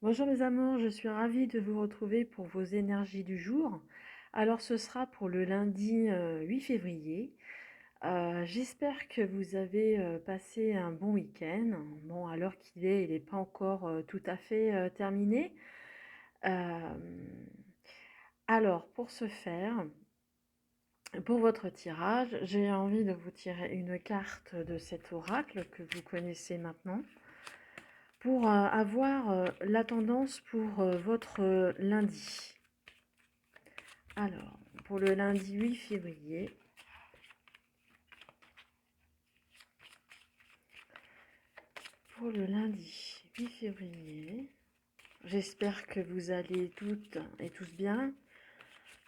Bonjour mes amours, je suis ravie de vous retrouver pour vos énergies du jour. Alors ce sera pour le lundi 8 février. J'espère que vous avez passé un bon week-end. Bon, à l'heure qu'il est, il n'est pas encore tout à fait terminé. Euh, alors pour ce faire, pour votre tirage, j'ai envie de vous tirer une carte de cet oracle que vous connaissez maintenant, pour avoir la tendance pour votre lundi. Alors, pour le lundi 8 février, j'espère que vous allez toutes et tous bien,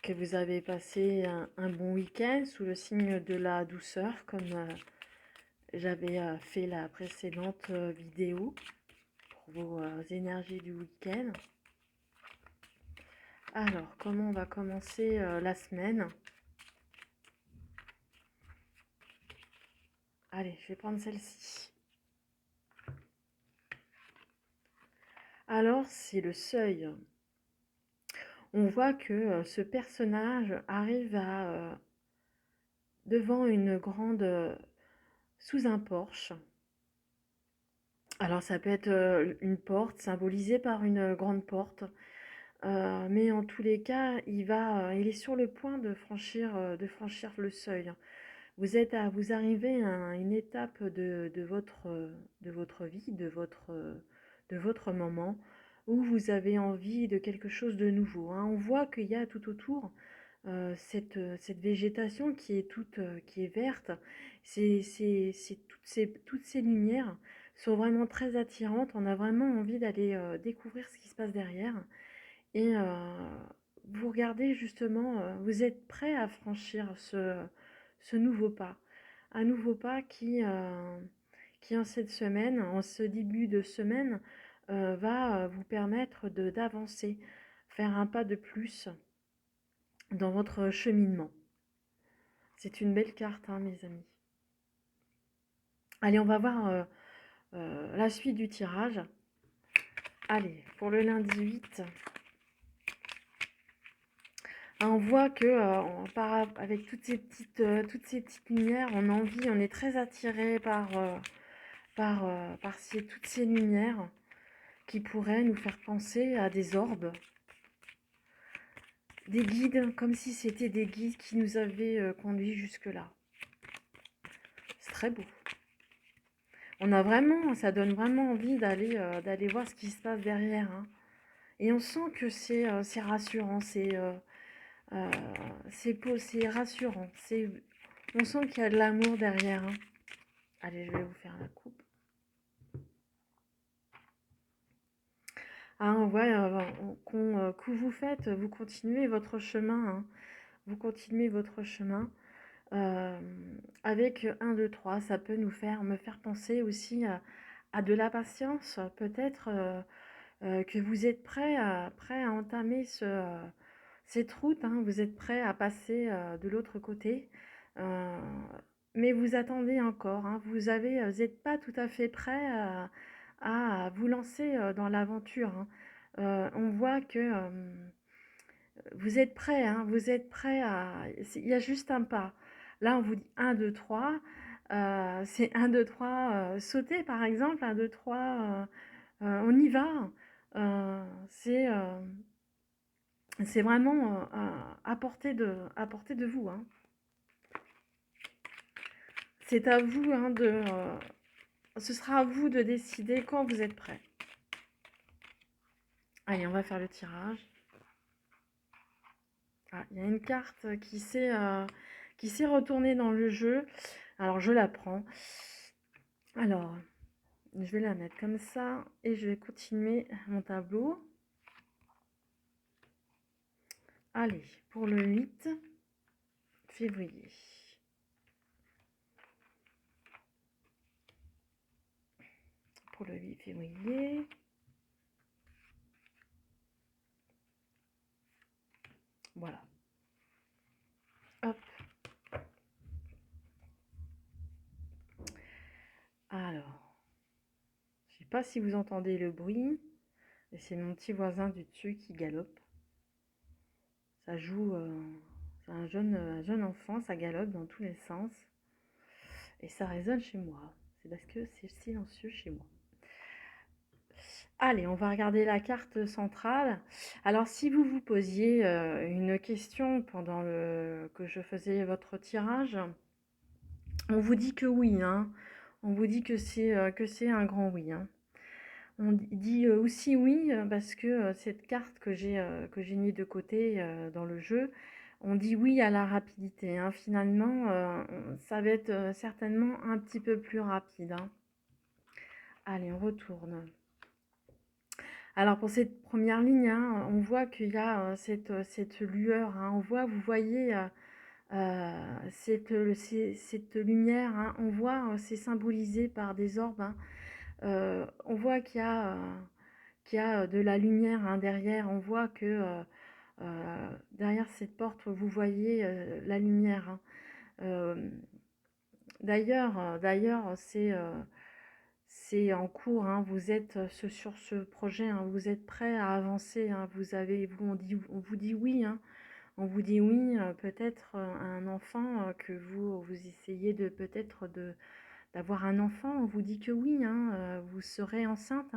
que vous avez passé un bon week-end sous le signe de la douceur, comme j'avais fait la précédente vidéo pour vos énergies du week-end. Alors, comment on va commencer la semaine? Allez, je vais prendre celle-ci. Alors, c'est le seuil. On voit que ce personnage arrive devant une grande, sous un porche. Alors, ça peut être une porte symbolisée par une grande porte. Mais en tous les cas, il est sur le point de franchir le seuil. Vous arrivez à une étape de votre vie, de votre moment, où vous avez envie de quelque chose de nouveau, hein. On voit qu'il y a tout autour cette végétation qui est verte. Toutes ces lumières sont vraiment très attirantes. On a vraiment envie d'aller découvrir ce qui se passe derrière. Et vous regardez justement, vous êtes prêt à franchir ce nouveau pas. Un nouveau pas qui en cette semaine, en ce début de semaine, va vous permettre d'avancer, faire un pas de plus dans votre cheminement. C'est une belle carte, hein, mes amis. Allez, on va voir la suite du tirage. Allez, pour le lundi 8, on voit que avec toutes ces petites lumières, on a envie, on est très attiré par toutes ces lumières qui pourraient nous faire penser à des orbes, des guides, comme si c'était des guides qui nous avaient conduits jusque-là. C'est très beau. Ça donne vraiment envie d'aller voir ce qui se passe derrière, hein. Et on sent que c'est rassurant, euh, c'est rassurant. On sent qu'il y a de l'amour derrière, hein. Allez, je vais vous faire la coupe. Ah, on voit que vous continuez votre chemin, hein. Vous continuez votre chemin euh, avec 1, 2, 3. Ça peut me faire penser aussi à de la patience. Peut-être que vous êtes prêt à entamer cette route, hein. Vous êtes prêt à passer de l'autre côté. Euh, mais vous attendez encore, hein. Vous n'êtes pas tout à fait prêt à vous lancer dans l'aventure, hein. On voit que vous êtes prêt, hein. Vous êtes prêt il y a juste un pas. Là, on vous dit 1, 2, 3. C'est 1, 2, 3, sauter par exemple. 1, 2, 3, on y va. Euh, c'est euh, c'est vraiment à portée de vous, hein. C'est à vous, hein, ce sera à vous de décider quand vous êtes prêt. Allez, on va faire le tirage. Ah, il y a une carte qui s'est retournée dans le jeu. Alors, je la prends. Alors, je vais la mettre comme ça et je vais continuer mon tableau. Allez, pour le 8 février. Pour le 8 février. Voilà. Hop. Alors, je ne sais pas si vous entendez le bruit. Et c'est mon petit voisin du dessus qui galope. Ça joue, c'est un jeune enfant, ça galope dans tous les sens. Et ça résonne chez moi. C'est parce que c'est silencieux chez moi. Allez, on va regarder la carte centrale. Alors, si vous vous posiez une question pendant que je faisais votre tirage, on vous dit que oui, hein. On vous dit que c'est un grand oui, hein. On dit aussi oui parce que cette carte que j'ai mis de côté dans le jeu, on dit oui à la rapidité, hein. Finalement, ça va être certainement un petit peu plus rapide, hein. Allez, on retourne. Alors pour cette première ligne, hein, on voit qu'il y a cette lueur, hein. Vous voyez cette lumière, hein. On voit, c'est symbolisé par des orbes, hein. On voit qu'il y a de la lumière, hein, derrière. On voit que derrière cette porte, vous voyez la lumière, hein. Euh, d'ailleurs, c'est en cours, hein. Vous êtes sur ce projet, hein. Vous êtes prêt à avancer, hein. On vous dit oui, hein. On vous dit oui, peut-être un enfant que vous essayez d'avoir un enfant. On vous dit que oui, hein, vous serez enceinte,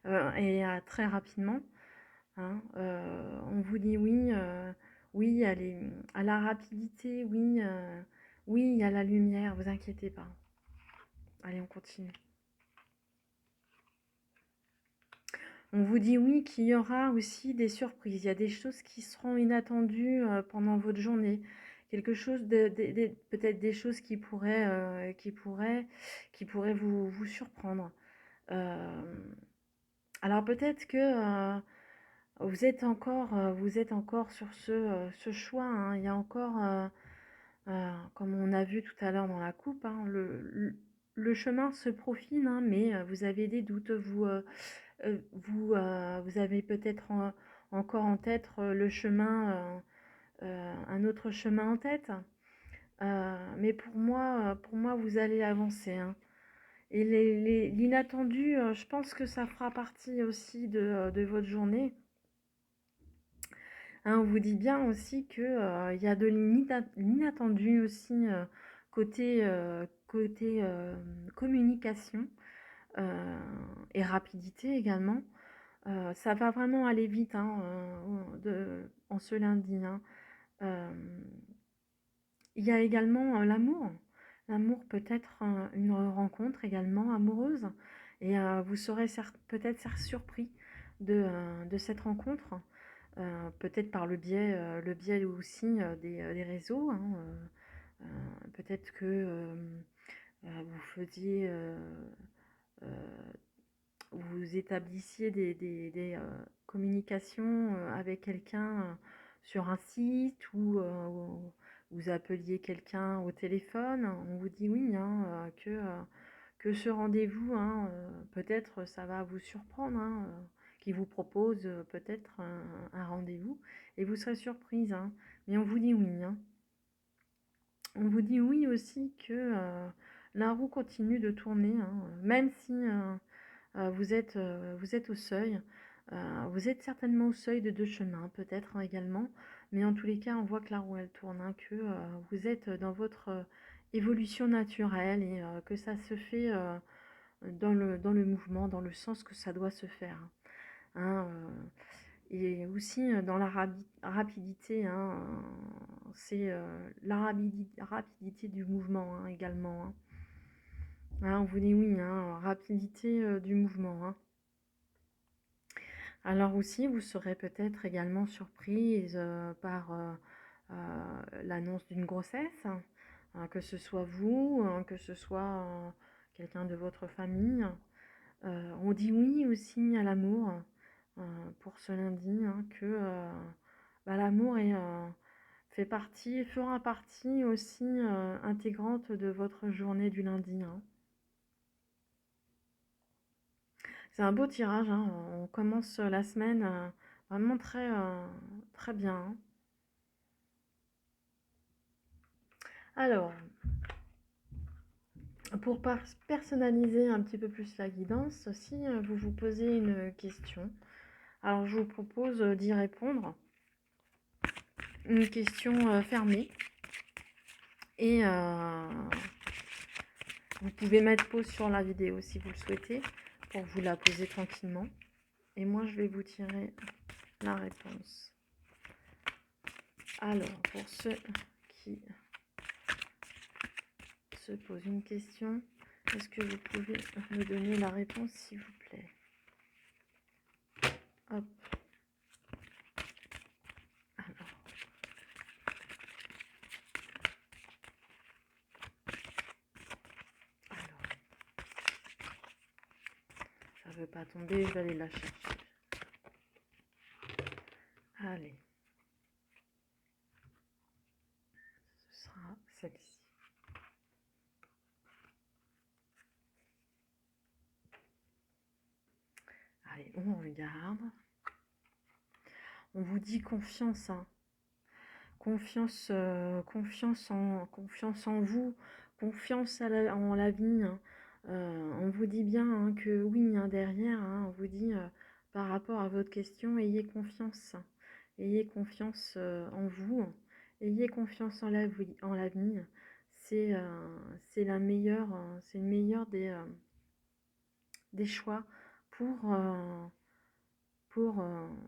hein, et très rapidement, hein. On vous dit oui, oui à la rapidité, oui, oui à la lumière, vous inquiétez pas. Allez, on continue. On vous dit oui qu'il y aura aussi des surprises. Il y a des choses qui seront inattendues pendant votre journée. Quelque chose peut-être des choses qui pourraient vous surprendre. Euh, alors peut-être que vous êtes encore sur ce choix, hein. Il y a encore, comme on a vu tout à l'heure dans la coupe, hein, le chemin se profile, hein, mais vous avez des doutes. Vous avez peut-être encore en tête le chemin, un autre chemin en tête. Mais pour moi, vous allez avancer, hein. Et l'inattendu, je pense que ça fera partie aussi de votre journée. Hein, on vous dit bien aussi que il y a de l'inattendu aussi côté communication et rapidité également. Ça va vraiment aller vite, hein, en ce lundi, hein. Euh, il y a également l'amour. L'amour peut être une rencontre également amoureuse. Et vous serez peut-être surpris de cette rencontre. Peut-être par le biais aussi des réseaux, hein. Peut-être que vous faisiez, euh, vous établissiez des communications avec quelqu'un sur un site ou vous appeliez quelqu'un au téléphone. On vous dit oui, hein, que ce rendez-vous, hein, peut-être ça va vous surprendre, hein, qui vous propose peut-être un rendez-vous et vous serez surprise, hein. Mais on vous dit oui, hein. On vous dit oui aussi que la roue continue de tourner, hein, même si vous êtes au seuil. Vous êtes certainement au seuil de deux chemins, peut-être, hein, également. Mais en tous les cas, on voit que la roue, elle tourne, hein, que vous êtes dans votre évolution naturelle et que ça se fait dans le mouvement, dans le sens que ça doit se faire, hein. Et aussi dans la rapidité, hein, c'est rapidité du mouvement, hein, également, hein. On vous dit oui, hein, rapidité du mouvement, hein. Alors aussi, vous serez peut-être également surprise par l'annonce d'une grossesse, que ce soit vous, que ce soit quelqu'un de votre famille. On dit oui aussi à l'amour pour ce lundi, hein, que l'amour fera partie aussi intégrante de votre journée du lundi, hein. C'est un beau tirage, hein. On commence la semaine vraiment très bien, hein. Alors, Pour personnaliser un petit peu plus la guidance, si vous vous posez une question, alors je vous propose d'y répondre. Une question fermée. Et vous pouvez mettre pause sur la vidéo si vous le souhaitez, pour vous la poser tranquillement. Et moi, je vais vous tirer la réponse. Alors, pour ceux qui se posent une question, est-ce que vous pouvez me donner la réponse, s'il vous plaît? Hop. Alors, ça ne veut pas tomber, je vais aller la chercher. Allez. Ce sera celle-ci. Allez, on regarde. On vous dit confiance, hein. Confiance, confiance en vous, confiance en la vie, hein. On vous dit bien, hein, que oui, hein, derrière, hein, on vous dit, par rapport à votre question, ayez confiance. Ayez confiance en vous, ayez confiance en la vie. C'est la meilleure, c'est le meilleur des choix pour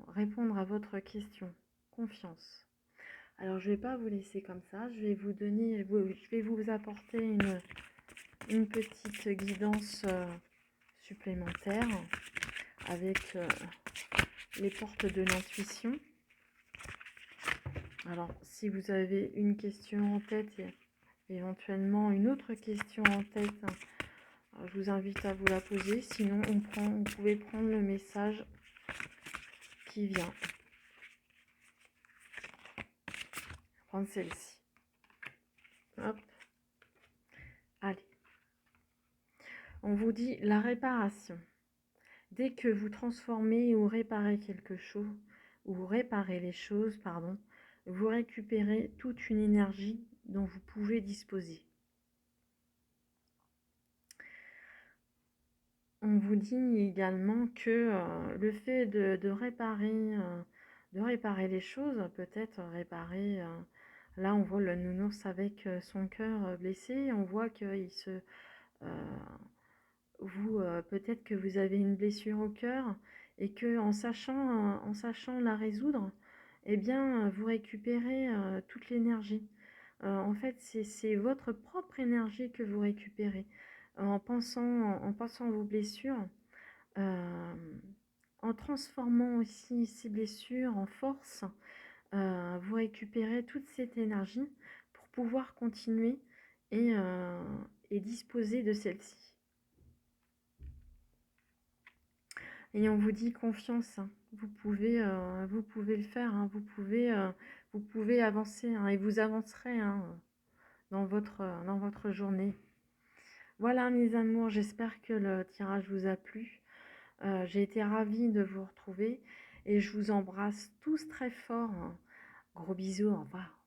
répondre à votre question. Confiance. Alors, je vais pas vous laisser comme ça. Je vais vous donner, je vais vous apporter une petite guidance supplémentaire avec les portes de l'intuition. Alors, si vous avez une question en tête et éventuellement une autre question en tête, je vous invite à vous la poser. Sinon, vous pouvez prendre le message qui vient. Prendre celle-ci. Hop. Allez. On vous dit la réparation. Dès que vous transformez ou réparez quelque chose, ou vous réparez les choses, pardon, vous récupérez toute une énergie dont vous pouvez disposer. On vous dit également que le fait de réparer les choses, peut-être réparer, là on voit le nounours avec son cœur blessé, on voit qu'il se... peut-être que vous avez une blessure au cœur et que en sachant la résoudre, eh bien, vous récupérez toute l'énergie. En fait, c'est votre propre énergie que vous récupérez. En pensant vos blessures, euh, en transformant aussi ces blessures en force, vous récupérez toute cette énergie pour pouvoir continuer et disposer de celle-ci. Et on vous dit confiance, hein. Vous pouvez le faire, hein. Vous pouvez avancer, hein, et vous avancerez, hein, dans votre journée. Voilà mes amours, j'espère que le tirage vous a plu. J'ai été ravie de vous retrouver et je vous embrasse tous très fort, hein. Gros bisous, au revoir.